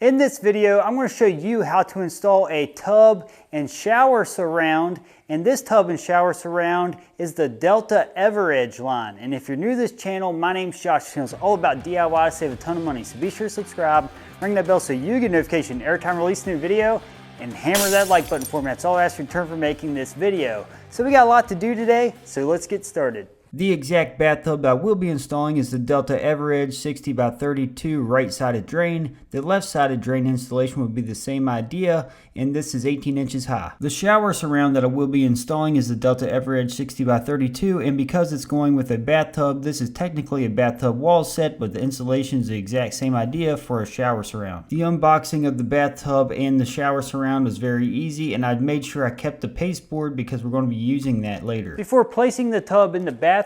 In this video, I'm going to show you how to install a tub and shower surround, and this tub and shower surround is the Delta Everedge line. And if you're new to this channel, my name's Josh. This channel is all about DIY to save a ton of money, so be sure to subscribe, ring that bell so you get notification every time I release a new video, and hammer that like button for me. That's all I ask in return for making this video. So we got a lot to do today, so let's get started. The exact bathtub I will be installing is the Delta Everedge 60 by 32 right-sided drain. The left-sided drain installation will be the same idea, and this is 18 inches high. The shower surround that I will be installing is the Delta Everedge 60 by 32, and because it's going with a bathtub, this is technically a bathtub wall set, but the installation is the exact same idea for a shower surround. The unboxing of the bathtub and the shower surround was very easy, and I've made sure I kept the pasteboard because we're going to be using that later. Before placing the tub in the bathroom,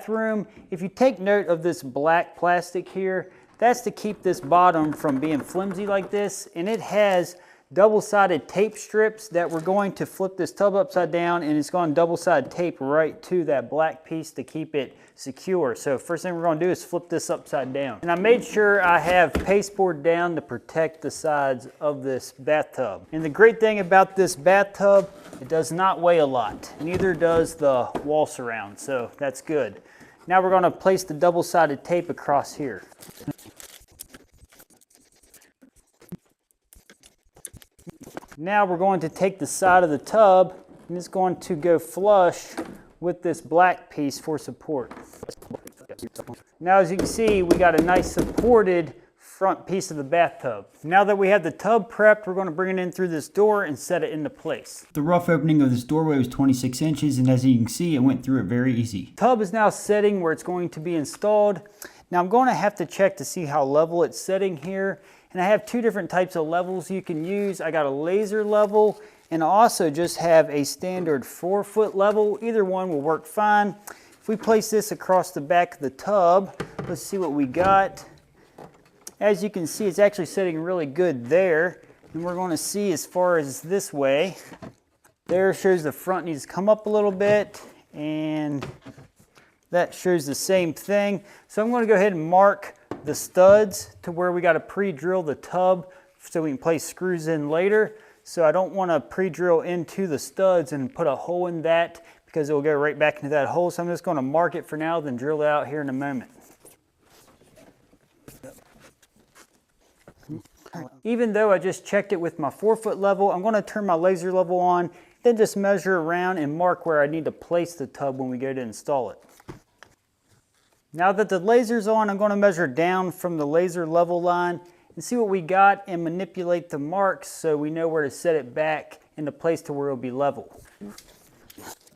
if you take note of this black plastic here, that's to keep this bottom from being flimsy like this, and it has double-sided tape strips that we're going to flip this tub upside down, and it's going double-sided tape right to that black piece to keep it secure. So first thing we're going to do is flip this upside down. And I made sure I have pasteboard down to protect the sides of this bathtub. And the great thing about this bathtub, it does not weigh a lot. Neither does the wall surround, so that's good. Now we're going to place the double-sided tape across here. Now we're going to take the side of the tub and it's going to go flush with this black piece for support. Now as you can see, we got a nice supported front piece of the bathtub. Now that we have the tub prepped, we're going to bring it in through this door and set it into place. The rough opening of this doorway was 26 inches, and as you can see, it went through it very easy. The tub is now setting where it's going to be installed. Now I'm going to have to check to see how level it's setting here. And I have two different types of levels you can use. I got a laser level, and I also just have a standard 4-foot level. Either one will work fine. If we place this across the back of the tub, let's see what we got. As you can see, it's actually setting really good there. And we're going to see as far as this way. There shows the front needs to come up a little bit, and that shows the same thing. So I'm going to go ahead and mark the studs to where we got to pre-drill the tub so we can place screws in later. So I don't want to pre-drill into the studs and put a hole in that because it will go right back into that hole. So I'm just going to mark it for now, then drill it out here in a moment. Even though I just checked it with my 4-foot level, I'm going to turn my laser level on, then just measure around and mark where I need to place the tub when we go to install it. Now that the laser's on, I'm going to measure down from the laser level line and see what we got and manipulate the marks so we know where to set it back into place to where it'll be level.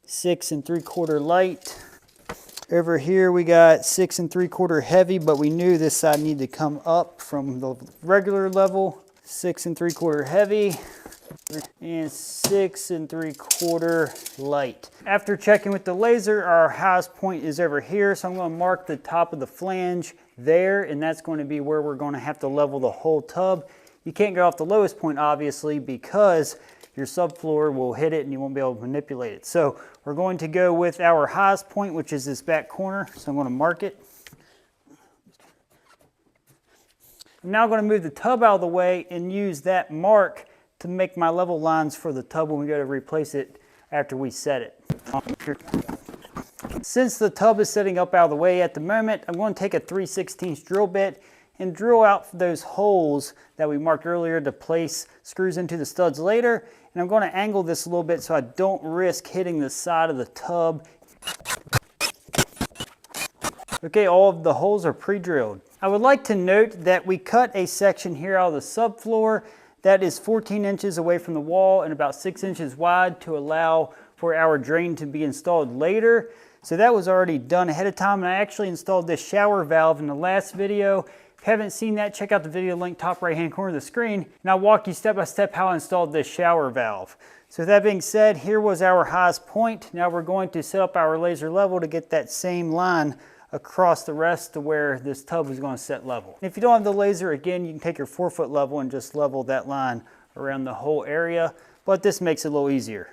6 3/4 light. Over here we got 6 3/4 heavy, but we knew this side needed to come up from the regular level. 6 3/4 heavy. And 6 3/4 light. After checking with the laser, our highest point is over here, so I'm going to mark the top of the flange there, and that's going to be where we're going to have to level the whole tub. You can't go off the lowest point, obviously, because your subfloor will hit it and you won't be able to manipulate it. So we're going to go with our highest point, which is this back corner, so I'm going to mark it. I'm now going to move the tub out of the way and use that mark to make my level lines for the tub when we go to replace it after we set it. Since the tub is setting up out of the way at the moment, I'm going to take a 3/16 drill bit and drill out those holes that we marked earlier to place screws into the studs later. And I'm going to angle this a little bit so I don't risk hitting the side of the tub. Okay, all of the holes are pre-drilled. I would like to note that we cut a section here out of the subfloor that is 14 inches away from the wall and about 6 inches wide to allow for our drain to be installed later. So that was already done ahead of time, and I actually installed this shower valve in the last video. If you haven't seen that, check out the video link top right hand corner of the screen, and I'll walk you step by step how I installed this shower valve. So with that being said, here was our highest point. Now we're going to set up our laser level to get that same line across the rest to where this tub is going to set level. If you don't have the laser, again, you can take your 4-foot level and just level that line around the whole area, but this makes it a little easier.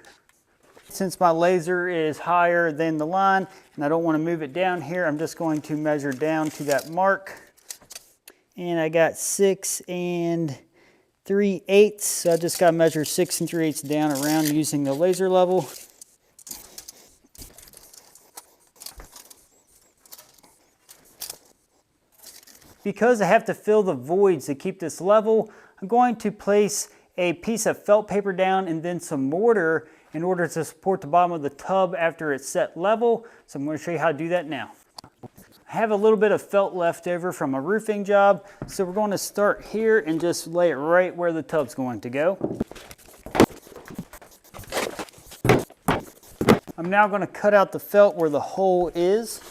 Since my laser is higher than the line and I don't want to move it down here, I'm just going to measure down to that mark. And I got 6 3/8. So I just got to measure 6 3/8 down around using the laser level. Because I have to fill the voids to keep this level, I'm going to place a piece of felt paper down and then some mortar in order to support the bottom of the tub after it's set level. So I'm going to show you how to do that now. I have a little bit of felt left over from a roofing job, so we're going to start here and just lay it right where the tub's going to go. I'm now going to cut out the felt where the hole is.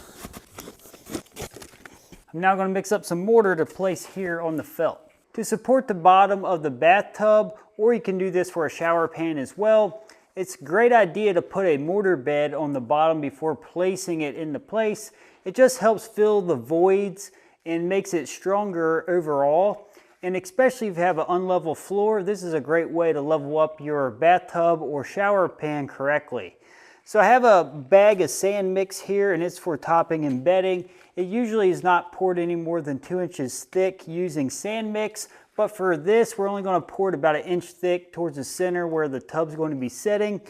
I'm now going to mix up some mortar to place here on the felt. To support the bottom of the bathtub, or you can do this for a shower pan as well, it's a great idea to put a mortar bed on the bottom before placing it into place. It just helps fill the voids and makes it stronger overall. And especially if you have an unlevel floor, this is a great way to level up your bathtub or shower pan correctly. So I have a bag of sand mix here, and it's for topping and bedding. It usually is not poured any more than 2 inches thick using sand mix, but for this we're only going to pour it about 1 inch thick towards the center where the tub's going to be setting.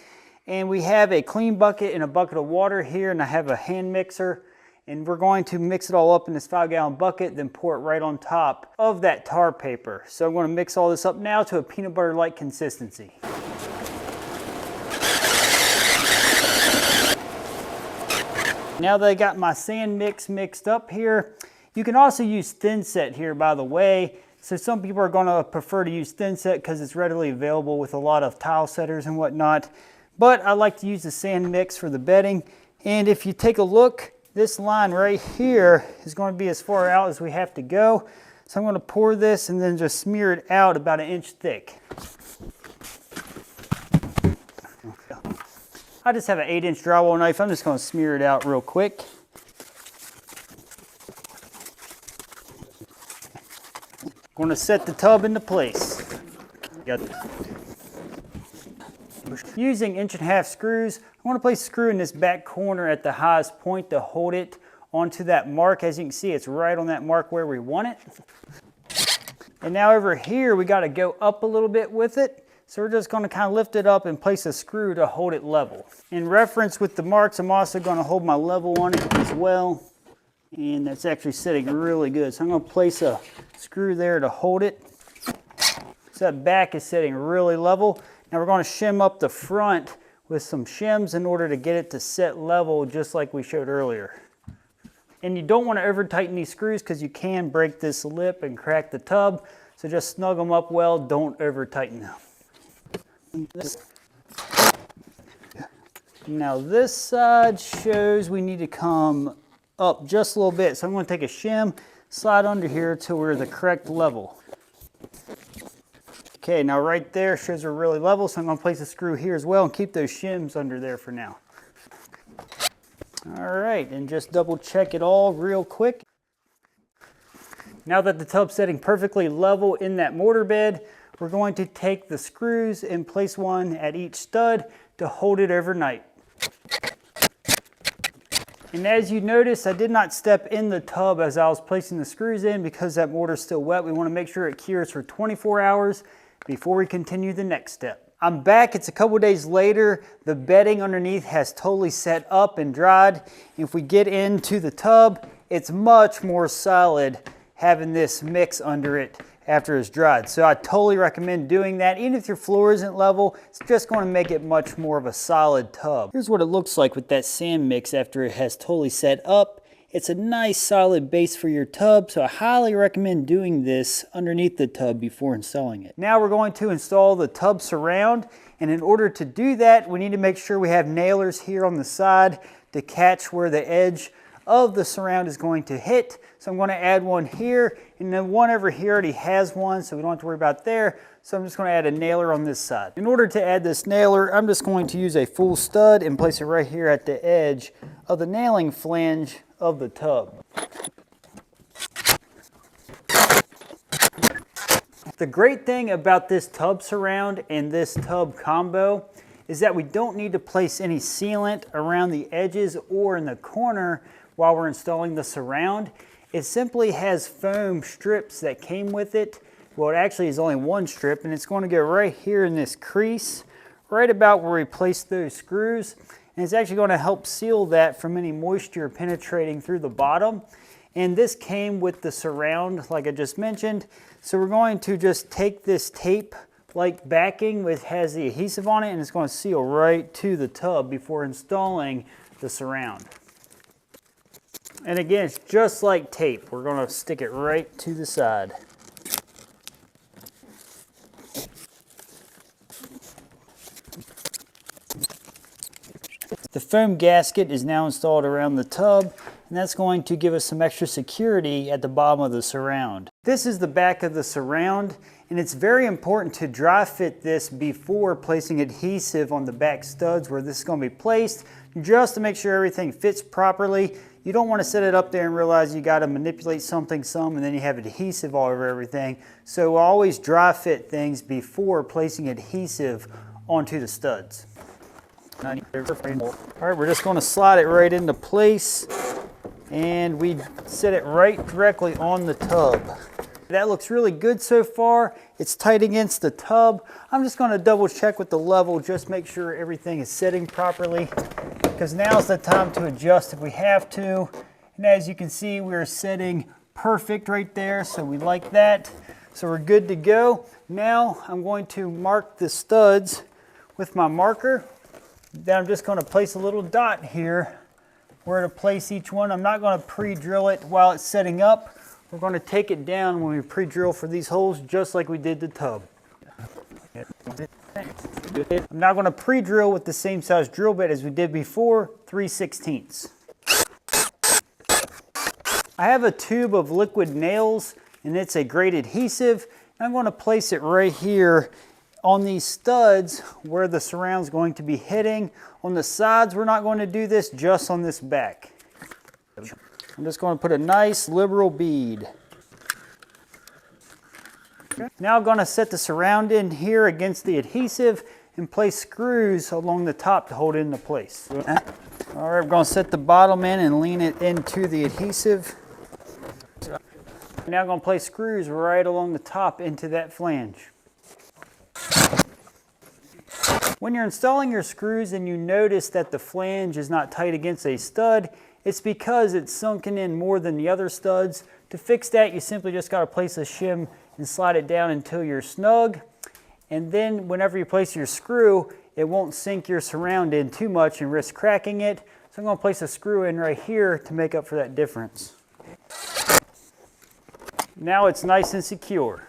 And we have a clean bucket and a bucket of water here, and I have a hand mixer, and we're going to mix it all up in this 5-gallon bucket, then pour it right on top of that tar paper. So I'm going to mix all this up now to a peanut butter-like consistency. Now that I got my sand mix mixed up here, you can also use thin set here, by the way. So some people are going to prefer to use thin set because it's readily available with a lot of tile setters and whatnot. But I like to use the sand mix for the bedding. And if you take a look, this line right here is going to be as far out as we have to go. So I'm going to pour this and then just smear it out about 1 inch thick. I just have an 8-inch drywall knife. I'm just going to smear it out real quick. Going to set the tub into place. Using 1.5-inch screws, I want to place a screw in this back corner at the highest point to hold it onto that mark. As you can see, it's right on that mark where we want it. And now over here, we got to go up a little bit with it. So we're just going to kind of lift it up and place a screw to hold it level. In reference with the marks, I'm also going to hold my level on it as well. And that's actually sitting really good. So I'm going to place a screw there to hold it. So that back is sitting really level. Now we're going to shim up the front with some shims in order to get it to set level just like we showed earlier. And you don't want to over tighten these screws because you can break this lip and crack the tub. So just snug them up well, don't over tighten them. Now this side shows we need to come up just a little bit. So I'm going to take a shim, slide under here till we're the correct level. Okay, now right there shows we're really level, so I'm going to place a screw here as well and keep those shims under there for now. All right, and just double check it all real quick. Now that the tub's setting perfectly level in that mortar bed, we're going to take the screws and place one at each stud to hold it overnight. And as you notice, I did not step in the tub as I was placing the screws in because that mortar's still wet. We want to make sure it cures for 24 hours before we continue the next step. I'm back, it's a couple days later. The bedding underneath has totally set up and dried. If we get into the tub, it's much more solid having this mix under it after it's dried. So I totally recommend doing that. Even if your floor isn't level, it's just going to make it much more of a solid tub. Here's what it looks like with that sand mix after it has totally set up. It's a nice solid base for your tub, so I highly recommend doing this underneath the tub before installing it. Now we're going to install the tub surround, and in order to do that, we need to make sure we have nailers here on the side to catch where the edge of the surround is going to hit. So I'm going to add one here, and then one over here already has one, so we don't have to worry about there. So I'm just going to add a nailer on this side. In order to add this nailer, I'm just going to use a full stud and place it right here at the edge of the nailing flange of the tub. The great thing about this tub surround and this tub combo is that we don't need to place any sealant around the edges or in the corner while we're installing the surround. It simply has foam strips that came with it Well, it actually is only one strip, and it's going to go right here in this crease, right about where we placed those screws. And it's actually going to help seal that from any moisture penetrating through the bottom. And this came with the surround, like I just mentioned. So we're going to just take this tape like backing, which has the adhesive on it, and it's going to seal right to the tub before installing the surround. And again, it's just like tape. We're going to stick it right to the side. The foam gasket is now installed around the tub, and that's going to give us some extra security at the bottom of the surround. This is the back of the surround, and it's very important to dry fit this before placing adhesive on the back studs where this is going to be placed, just to make sure everything fits properly. You don't want to set it up there and realize you got to manipulate something some and then you have adhesive all over everything. So always dry fit things before placing adhesive onto the studs. All right, we're just going to slide it right into place, and we set it right directly on the tub. That looks really good so far. It's tight against the tub. I'm just going to double check with the level, just make sure everything is setting properly, because now's the time to adjust if we have to. And as you can see, we're setting perfect right there, so we like that. So we're good to go. Now I'm going to mark the studs with my marker. Then I'm just going to place a little dot here where to place each one. I'm not going to pre-drill it while it's setting up. We're going to take it down when we pre-drill for these holes, just like we did the tub. I'm now going to pre-drill with the same size drill bit as we did before, 3/16. I have a tube of liquid nails, and it's a great adhesive. I'm going to place it right here on these studs where the surround's going to be hitting. On the sides, we're not going to do this, just on this back. I'm just going to put a nice liberal bead. Now I'm going to set the surround in here against the adhesive and place screws along the top to hold it into place. All right, we're going to set the bottom in and lean it into the adhesive. Now I'm going to place screws right along the top into that flange. When you're installing your screws and you notice that the flange is not tight against a stud, it's because it's sunken in more than the other studs. To fix that, you simply just got to place a shim and slide it down until you're snug. And then whenever you place your screw, it won't sink your surround in too much and risk cracking it. So I'm going to place a screw in right here to make up for that difference. Now it's nice and secure.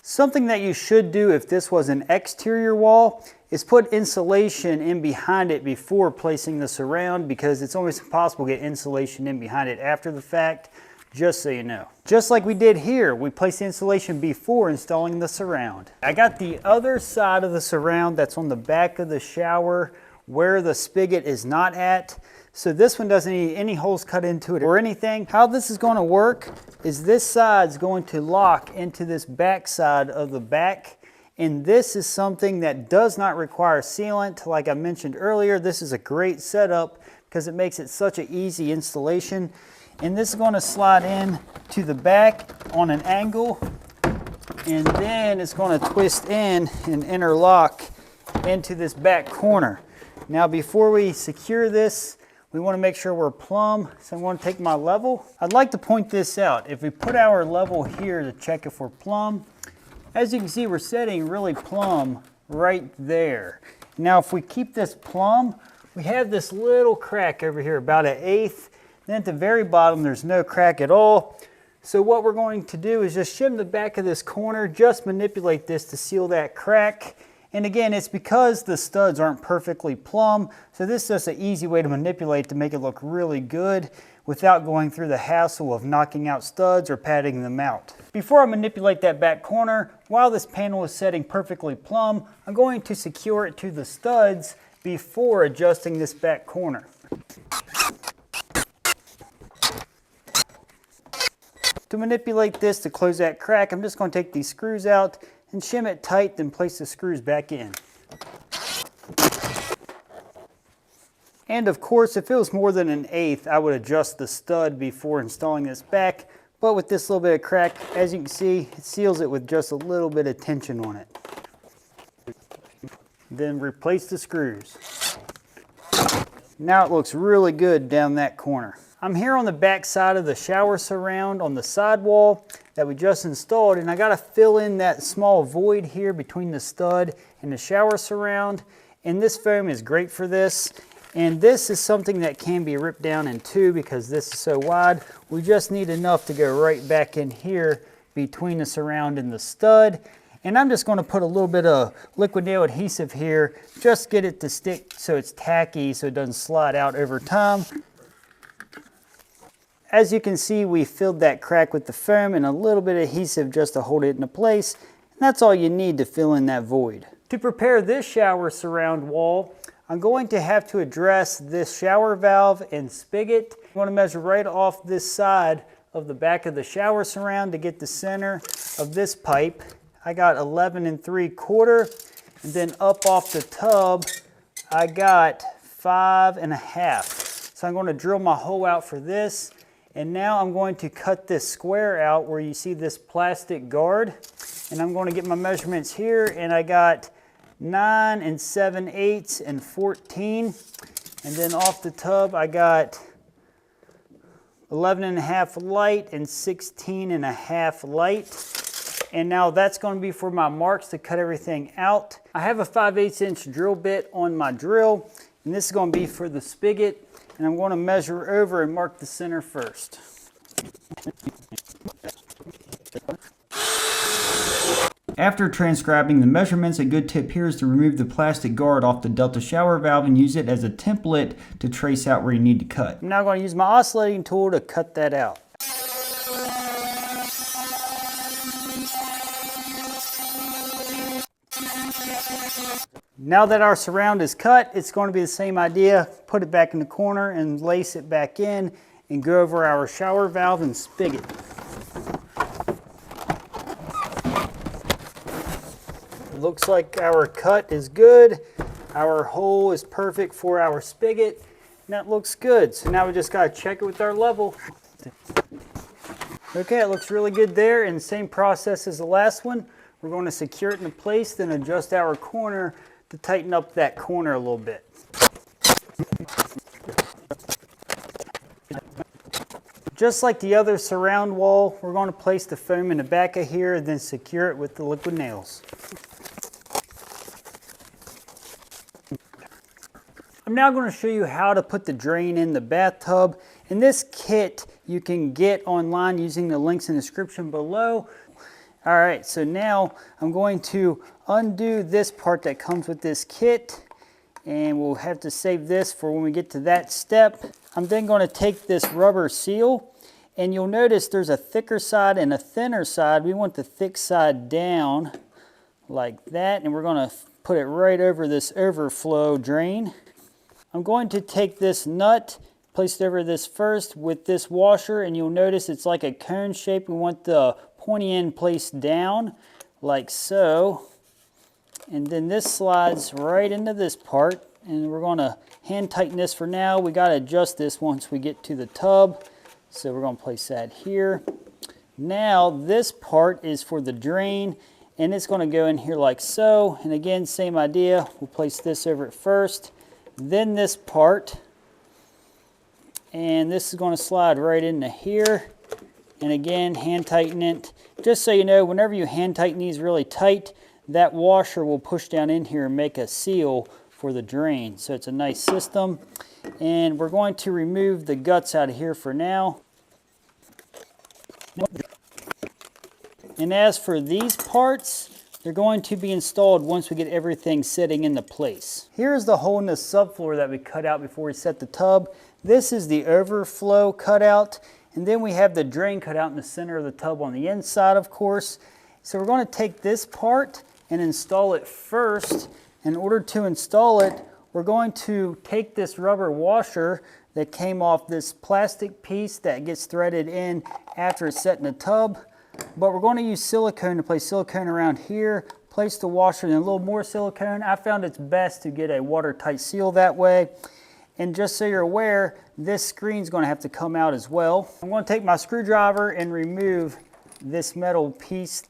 Something that you should do if this was an exterior wall is put insulation in behind it before placing the surround, because it's almost impossible to get insulation in behind it after the fact, just so you know. Just like we did here, we placed the insulation before installing the surround. I got the other side of the surround that's on the back of the shower where the spigot is not at. So this one doesn't need any holes cut into it or anything. How this is going to work is this side's going to lock into this back side of the back. And this is something that does not require sealant. Like I mentioned earlier, this is a great setup because it makes it such an easy installation. And this is going to slide in to the back on an angle. And then it's going to twist in and interlock into this back corner. Now before we secure this, we want to make sure we're plumb, so I'm going to take my level. I'd like to point this out. If we put our level here to check if we're plumb, as you can see, we're setting really plumb right there. Now, if we keep this plumb, we have this little crack over here, about 1/8. Then at the very bottom, there's no crack at all. So what we're going to do is just shim the back of this corner, just manipulate this to seal that crack. And again, it's because the studs aren't perfectly plumb, so this is just an easy way to manipulate to make it look really good without going through the hassle of knocking out studs or padding them out. Before I manipulate that back corner, while this panel is setting perfectly plumb, I'm going to secure it to the studs before adjusting this back corner. To manipulate this to close that crack, I'm just going to take these screws out and shim it tight, then place the screws back in. And of course, if it was more than 1/8, I would adjust the stud before installing this back, But with this little bit of crack, as you can see, it seals it with just a little bit of tension on it. Then replace the screws. Now it looks really good down that corner. I'm here on the back side of the shower surround on the sidewall that we just installed, and I got to fill in that small void here between the stud and the shower surround, and this foam is great for this. And this is something that can be ripped down in two because this is so wide. We just need enough to go right back in here between the surround and the stud. And I'm just going to put a little bit of liquid nail adhesive here, just get it to stick so it's tacky so it doesn't slide out over time. As you can see, we filled that crack with the foam and a little bit of adhesive just to hold it into place. And that's all you need to fill in that void. To prepare this shower surround wall, I'm going to have to address this shower valve and spigot. I'm going to measure right off this side of the back of the shower surround to get the center of this pipe. I got 11 3/4, and then up off the tub, I got 5 1/2. So I'm going to drill my hole out for this, and now I'm going to cut this square out where you see this plastic guard, and I'm going to get my measurements here, and I got 9 7/8 and 14, and then off the tub I got 11 1/2 light and 16 1/2 light. And now that's going to be for my marks to cut everything out. I have a 5/8 inch drill bit on my drill, and this is going to be for the spigot, and I'm going to measure over and mark the center first. After transcribing the measurements, a good tip here is to remove the plastic guard off the Delta shower valve and use it as a template to trace out where you need to cut. I'm now going to use my oscillating tool to cut that out. Now that our surround is cut, it's going to be the same idea. Put it back in the corner and lace it back in and go over our shower valve and spigot. Looks like our cut is good. Our hole is perfect for our spigot, and that looks good. So now we just got to check it with our level. Okay, it looks really good there, and same process as the last one. We're going to secure it in place, then adjust our corner to tighten up that corner a little bit. Just like the other surround wall, we're going to place the foam in the back of here and then secure it with the liquid nails. I'm now going to show you how to put the drain in the bathtub. And this kit you can get online using the links in the description below. All right, so now I'm going to undo this part that comes with this kit, and we'll have to save this for when we get to that step. I'm then going to take this rubber seal, and you'll notice there's a thicker side and a thinner side. We want the thick side down like that, and we're going to put it right over this overflow drain. I'm going to take this nut, place it over this first with this washer, and you'll notice it's like a cone shape. We want the pointy end placed down like so, and then this slides right into this part, and we're going to hand tighten this for now. We got to adjust this once we get to the tub, so we're going to place that here. Now this part is for the drain, and it's going to go in here like so, and again same idea. We'll place this over it first, then this part, and this is going to slide right into here. And again, hand tighten it. Just so you know, whenever you hand tighten these really tight, that washer will push down in here and make a seal for the drain. So it's a nice system. And we're going to remove the guts out of here for now. And as for these parts, they're going to be installed once we get everything sitting into place. Here's the hole in the subfloor that we cut out before we set the tub. This is the overflow cutout. And then we have the drain cut out in the center of the tub on the inside, of course. So we're going to take this part and install it first. In order to install it, we're going to take this rubber washer that came off this plastic piece that gets threaded in after it's set in the tub. But we're going to use silicone to place silicone around here, place the washer and a little more silicone. I found it's best to get a watertight seal that way. And just so you're aware, this screen's going to have to come out as well. I'm going to take my screwdriver and remove this metal piece.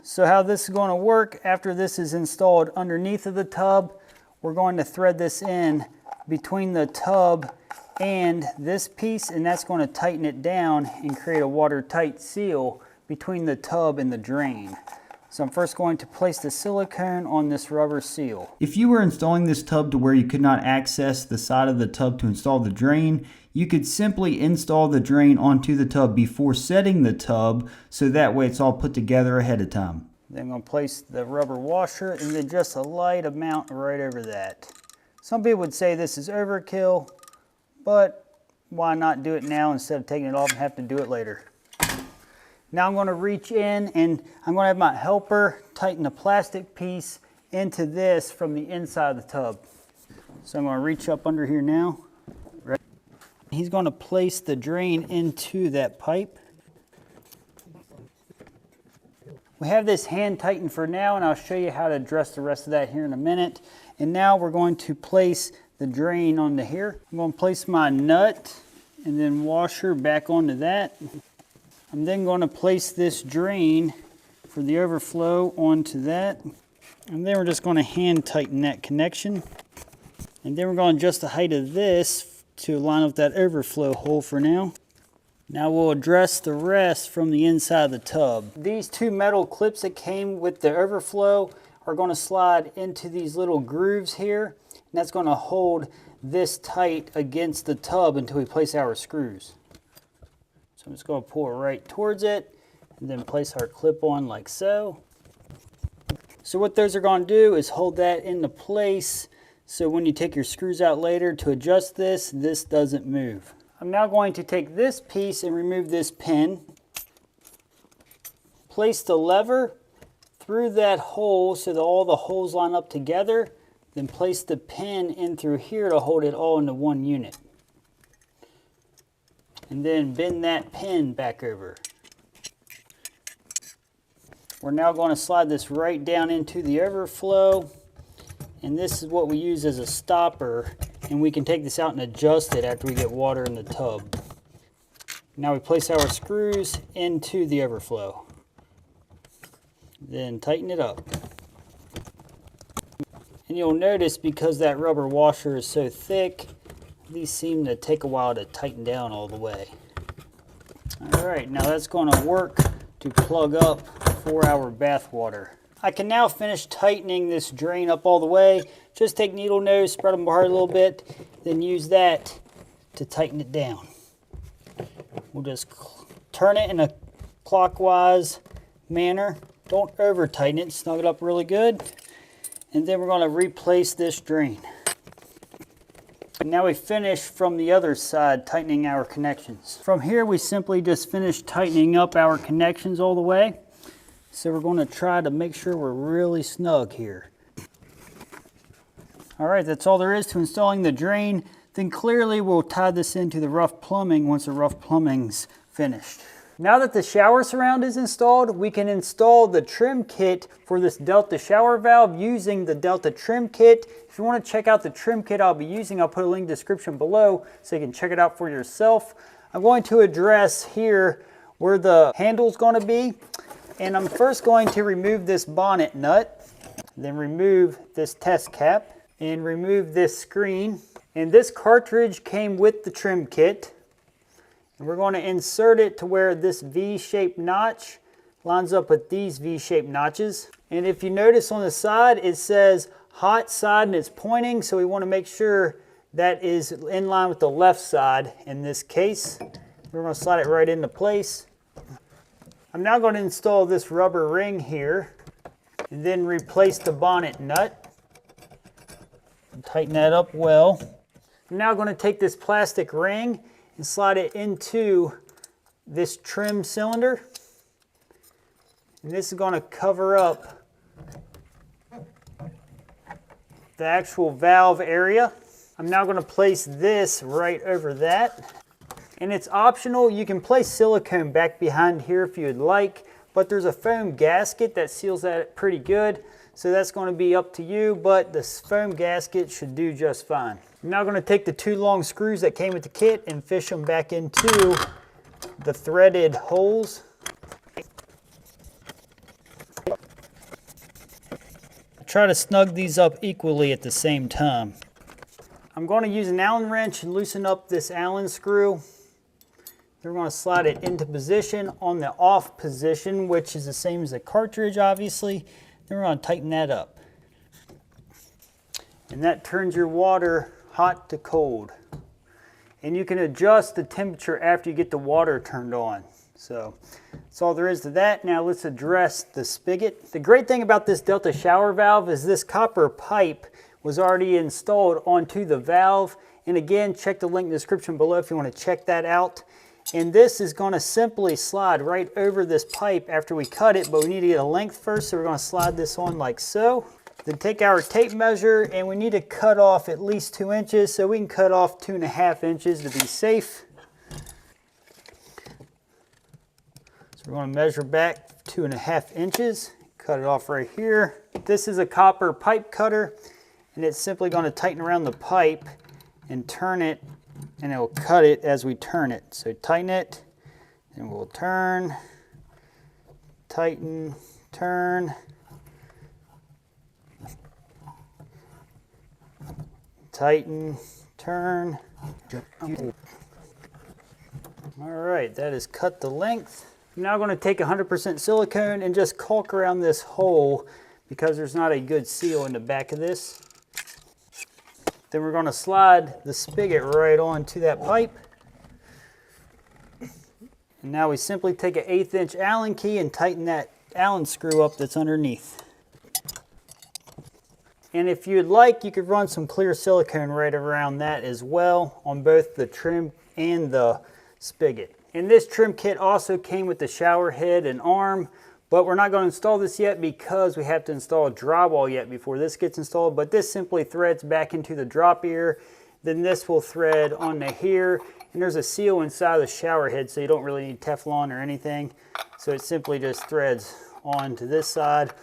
So how this is going to work, after this is installed underneath of the tub, we're going to thread this in between the tub and this piece, and that's going to tighten it down and create a watertight seal between the tub and the drain. So I'm first going to place the silicone on this rubber seal. If you were installing this tub to where you could not access the side of the tub to install the drain, you could simply install the drain onto the tub before setting the tub, so that way it's all put together ahead of time. Then I'm going to place the rubber washer and then just a light amount right over that. Some people would say this is overkill, but why not do it now instead of taking it off and have to do it later? Now I'm going to reach in and I'm going to have my helper tighten a plastic piece into this from the inside of the tub. So I'm going to reach up under here now. He's going to place the drain into that pipe. We have this hand tightened for now, and I'll show you how to address the rest of that here in a minute. And now we're going to place the drain onto here. I'm going to place my nut and then washer back onto that. I'm then going to place this drain for the overflow onto that. And then we're just going to hand tighten that connection. And then we're going to adjust the height of this to line up that overflow hole for now. Now we'll address the rest from the inside of the tub. These two metal clips that came with the overflow are going to slide into these little grooves here. And that's going to hold this tight against the tub until we place our screws. So I'm just going to pull it right towards it and then place our clip on like so. So what those are going to do is hold that into place so when you take your screws out later to adjust this, this doesn't move. I'm now going to take this piece and remove this pin. Place the lever through that hole so that all the holes line up together. Then place the pin in through here to hold it all into one unit. And then bend that pin back over. We're now going to slide this right down into the overflow. And this is what we use as a stopper. And we can take this out and adjust it after we get water in the tub. Now we place our screws into the overflow. Then tighten it up. And you'll notice because that rubber washer is so thick, these seem to take a while to tighten down all the way. Alright, now that's going to work to plug up for our bath water. I can now finish tightening this drain up all the way. Just take needle nose, spread them apart a little bit, then use that to tighten it down. We'll just turn it in a clockwise manner. Don't over tighten it, snug it up really good. And then we're going to replace this drain. And now we finish from the other side, tightening our connections. From here, we simply just finish tightening up our connections all the way. So we're going to try to make sure we're really snug here. All right, that's all there is to installing the drain. Then clearly we'll tie this into the rough plumbing once the rough plumbing's finished. Now that the shower surround is installed, we can install the trim kit for this Delta shower valve using the Delta trim kit. If you want to check out the trim kit I'll be using, I'll put a link in the description below so you can check it out for yourself. I'm going to address here where the handle's going to be. And I'm first going to remove this bonnet nut, then remove this test cap, and remove this screen. And this cartridge came with the trim kit. And we're going to insert it to where this V-shaped notch lines up with these V-shaped notches. And if you notice on the side, it says hot side and it's pointing, so we want to make sure that is in line with the left side in this case. We're going to slide it right into place. I'm now going to install this rubber ring here and then replace the bonnet nut. Tighten that up well. I'm now going to take this plastic ring and slide it into this trim cylinder. And this is going to cover up the actual valve area. I'm now going to place this right over that. And it's optional. You can place silicone back behind here if you'd like, but there's a foam gasket that seals that pretty good. So that's going to be up to you, but this foam gasket should do just fine. I'm now going to take the 2 long screws that came with the kit and fish them back into the threaded holes. Try to snug these up equally at the same time. I'm going to use an Allen wrench and loosen up this Allen screw. Then we're going to slide it into position on the off position, which is the same as the cartridge, obviously. Then we're going to tighten that up. And that turns your water hot to cold. And you can adjust the temperature after you get the water turned on. So that's all there is to that. Now let's address the spigot. The great thing about this Delta shower valve is this copper pipe was already installed onto the valve. And again, check the link in the description below if you want to check that out. And this is going to simply slide right over this pipe after we cut it, but we need to get a length first, so we're going to slide this on like so. Then take our tape measure, and we need to cut off at least 2 inches, so we can cut off 2.5 inches to be safe. So we're going to measure back 2.5 inches, cut it off right here. This is a copper pipe cutter, and it's simply going to tighten around the pipe and turn it, and it will cut it as we turn it. So tighten it, and we'll turn, tighten, turn, tighten, turn. All right, that is cut the length. I'm now going to take 100% silicone and just caulk around this hole because there's not a good seal in the back of this. Then we're going to slide the spigot right onto that pipe. And now we simply take an 1/8 inch Allen key and tighten that Allen screw up that's underneath. And if you'd like, you could run some clear silicone right around that as well on both the trim and the spigot. And this trim kit also came with the shower head and arm, but we're not going to install this yet because we have to install drywall yet before this gets installed. But this simply threads back into the drop ear. Then this will thread onto here. And there's a seal inside the shower head, so you don't really need Teflon or anything. So it simply just threads onto this side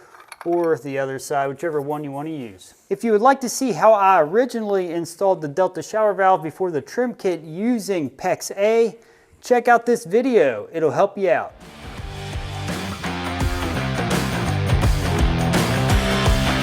or the other side, whichever one you want to use. If you would like to see how I originally installed the Delta shower valve before the trim kit using PEX A, check out this video. It'll help you out.